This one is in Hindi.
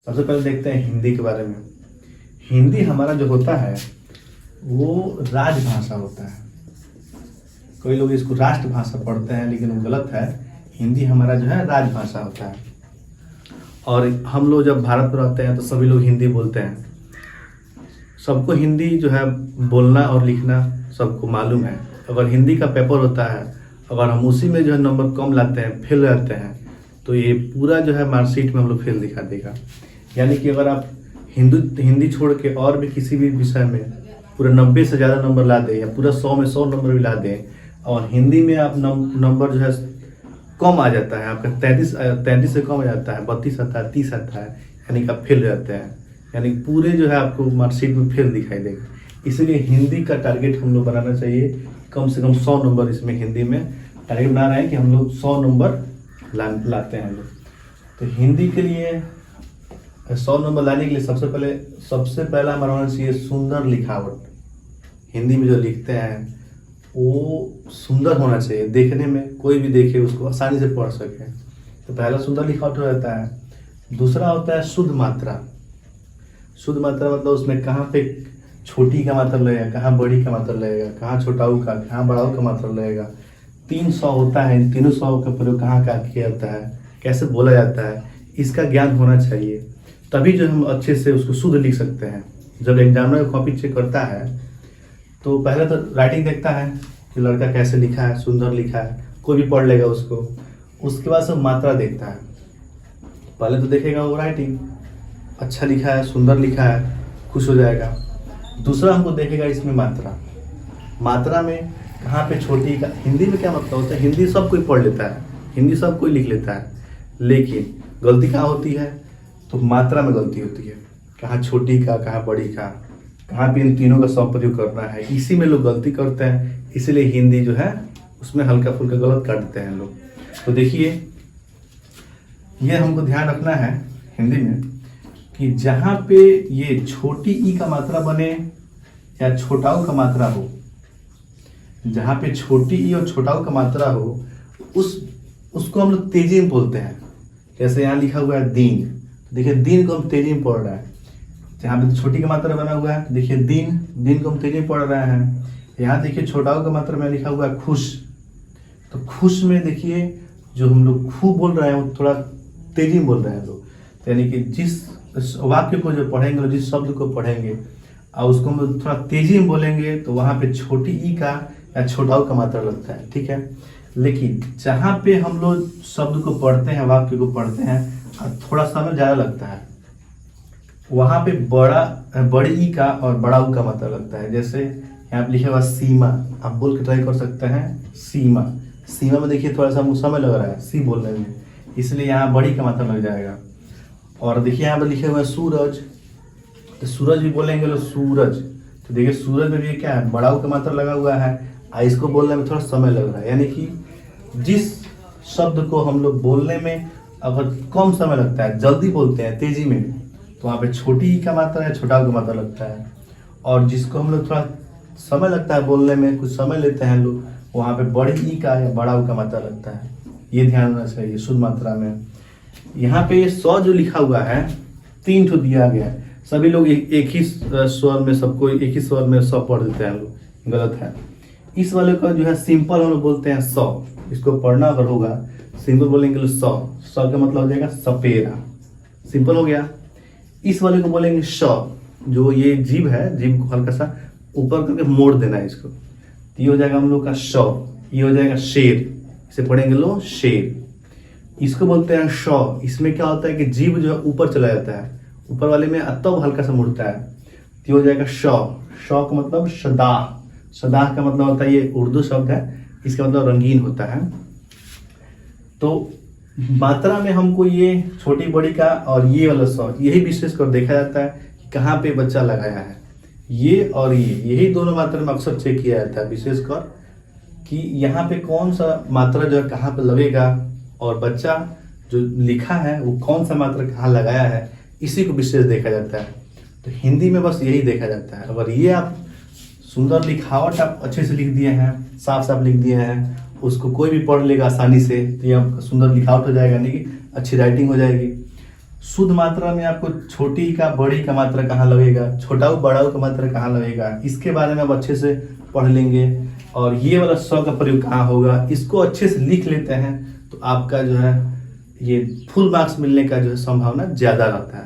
सबसे पहले देखते हैं हिंदी के बारे में। हिंदी हमारा जो होता है वो राजभाषा होता है। कोई लोग इसको राष्ट्रभाषा पढ़ते हैं लेकिन वो गलत है। हिंदी हमारा जो है राजभाषा होता है। और हम लोग जब भारत में रहते हैं तो सभी लोग हिंदी बोलते हैं। सबको हिंदी जो है बोलना और लिखना सबको मालूम है। अगर हिंदी का पेपर होता है, अगर हम उसी में जो है नंबर कम लाते हैं, फेल रहते हैं, तो ये पूरा जो है मार्कशीट में हम लोग फेल दिखा देगा। यानी कि अगर आप हिंदी छोड़ के और भी किसी भी विषय में पूरा 90 से ज़्यादा नंबर ला दें या पूरा 100 में 100 नंबर भी ला दें और हिंदी में आप नंबर जो है कम आ जाता है, आपका 33 से कम आ जाता है, 32 आता है, 30 आता है, यानी कि आप फेल रहते हैं। यानी पूरे जो है आपको मार्कशीट में फेल दिखाई देगा। इसलिए हिंदी का टारगेट हम लोग बनाना चाहिए, कम से कम 100 नंबर इसमें हिंदी में टारगेट बना रहे हैं कि हम लोग 100 नंबर लाते हैं हम लोग। तो हिंदी के लिए 100 नंबर लाने के लिए सबसे पहला हमारा होना चाहिए सुंदर लिखावट। हिंदी में जो लिखते हैं वो सुंदर होना चाहिए, देखने में कोई भी देखे उसको आसानी से पढ़ सके। तो पहला सुंदर लिखावट हो जाता है। दूसरा होता है शुद्ध मात्रा। शुद्ध मात्रा मतलब उसमें कहाँ पे छोटी का मात्रा लगेगा, कहाँ बड़ी का मात्रा लगेगा, कहाँ छोटाऊ का, कहाँ बड़ाऊ का मात्रा लगेगा। 300 होता है, इन तीनों सौ का प्रयोग कहाँ किया जाता है, कैसे बोला जाता है, इसका ज्ञान होना चाहिए। तभी जो हम अच्छे से उसको शुद्ध लिख सकते हैं। जब एग्जामिनर कॉपी चेक करता है तो पहले तो राइटिंग देखता है कि लड़का कैसे लिखा है, सुंदर लिखा है, कोई भी पढ़ लेगा उसको। उसके बाद सब मात्रा देखता है। पहले तो देखेगा वो राइटिंग अच्छा लिखा है, सुंदर लिखा है, खुश हो जाएगा। दूसरा हमको देखेगा इसमें मात्रा में कहाँ पे छोटी का। हिंदी में क्या मतलब होता है, हिंदी सब कोई पढ़ लेता है, हिंदी सब कोई लिख लेता है, लेकिन गलती कहाँ होती है, तो मात्रा में गलती होती है। कहाँ छोटी का, कहाँ बड़ी का, कहाँ पे इन तीनों का सब प्रयोग करना है, इसी में लोग गलती करते हैं। इसीलिए हिंदी जो है उसमें हल्का फुल्का गलत कर देते हैं लोग। तो देखिए ये हमको ध्यान रखना है हिंदी में कि जहाँ पे ये छोटी ई का मात्रा बने या छोटाऊ का मात्रा हो, जहाँ पे छोटी ई और छोटाऊ का मात्रा हो उसको हम लोग तेजी में बोलते हैं। जैसे यहाँ लिखा हुआ है दिन, देखिए दिन को हम तेजी में पढ़ रहे हैं। जहाँ पे छोटी का मात्रा बना हुआ है देखिए दिन को हम तेजी में पढ़ रहे हैं। यहाँ देखिए छोटाऊ का मात्रा में लिखा हुआ है खुश, तो खुश में देखिए जो हम लोग खूब बोल रहे हैं वो थोड़ा तेजी में बोल रहे हैं लोग। तो यानी कि जिस वाक्य को जो पढ़ेंगे और जिस शब्द को पढ़ेंगे और उसको हम लोग थोड़ा तेजी में बोलेंगे तो वहाँ पे छोटी ई का या छोटाऊ का मात्रा लगता है, ठीक है। लेकिन जहाँ पे हम लोग शब्द को पढ़ते हैं, वाक्य को पढ़ते हैं और थोड़ा समय ज़्यादा लगता है, वहाँ पे बड़ी ई का और बड़ा ऊ का मात्रा लगता है। जैसे यहाँ पे लिखा हुआ सीमा, आप बोल के ट्राई कर सकते हैं सीमा में देखिए थोड़ा सा समय लग रहा है सी बोलने में, इसलिए यहाँ बड़ी का मात्रा लग जाएगा। और देखिए यहाँ पे लिखे हुआ है सूरज, तो सूरज भी बोलेंगे लोग सूरज, तो देखिए सूरज में भी क्या है, बड़ा ऊ का मात्रा लगा हुआ है और इसको बोलने में थोड़ा समय लग रहा है। यानी कि जिस शब्द को हम लोग बोलने में अगर कम समय लगता है, जल्दी बोलते हैं तेजी में, तो वहाँ पे छोटी ई का मात्रा या छोटा का मात्रा लगता है। और जिसको हम लोग थोड़ा समय लगता है बोलने में, कुछ समय लेते हैं लोग, वहाँ पे बड़ी ई का या बड़ा ऊ का मात्रा लगता है। ये ध्यान रखना चाहिए शुद्ध मात्रा में। यहाँ पे 100 जो लिखा हुआ है 3 ठो दिया गया है, सभी लोग एक ही स्वर में सबको एक ही स्वर में 100 पढ़ देते हैं लोग, गलत है। इस वाले का जो है सिंपल हम लोग बोलते हैं 100, इसको पढ़ना अगर होगा सिंपल बोलेंगे 100 का मतलब हो जाएगा सपेरा, सिंपल हो गया। इस वाले को बोलेंगे श, जो ये जीभ है, जीभ को हल्का सा ऊपर करके मोड़ देना है इसको, तो ये हो जाएगा हम लोग का श। ये हो जाएगा शेर, इसे पढ़ेंगे लोग शेर। इसको बोलते हैं श। इसमें क्या होता है कि जीभ जो है ऊपर चला जाता है, ऊपर वाले में तब हल्का सा मुड़ता है, तो हो जाएगा श। का मतलब सदाह का मतलब होता है, ये उर्दू शब्द है, इसका मतलब रंगीन होता है। तो मात्रा में हमको ये छोटी बड़ी का और ये वाला स यही विशेष कर देखा जाता है कि कहाँ पे बच्चा लगाया है। ये और यही दोनों मात्रा में अक्सर चेक किया जाता है विशेष कर कि यहाँ पे कौन सा मात्रा जो है कहाँ पे लगेगा और बच्चा जो लिखा है वो कौन सा मात्रा कहाँ लगाया है, इसी को विशेष देखा जाता है। तो हिंदी में बस यही देखा जाता है। अगर ये आप सुंदर लिखावट आप अच्छे से लिख दिए हैं, साफ साफ लिख दिए हैं, उसको कोई भी पढ़ लेगा आसानी से, तो ये आपका सुंदर लिखावट हो जाएगा, यानी कि अच्छी राइटिंग हो जाएगी। शुद्ध मात्रा में आपको छोटी का बड़ी का मात्रा कहाँ लगेगा, छोटा बड़ा का मात्रा कहाँ लगेगा, इसके बारे में आप अच्छे से पढ़ लेंगे। और ये वाला स का प्रयोग कहाँ होगा, इसको अच्छे से लिख लेते हैं तो आपका जो है ये फुल मार्क्स मिलने का जो है संभावना ज़्यादा रहता है।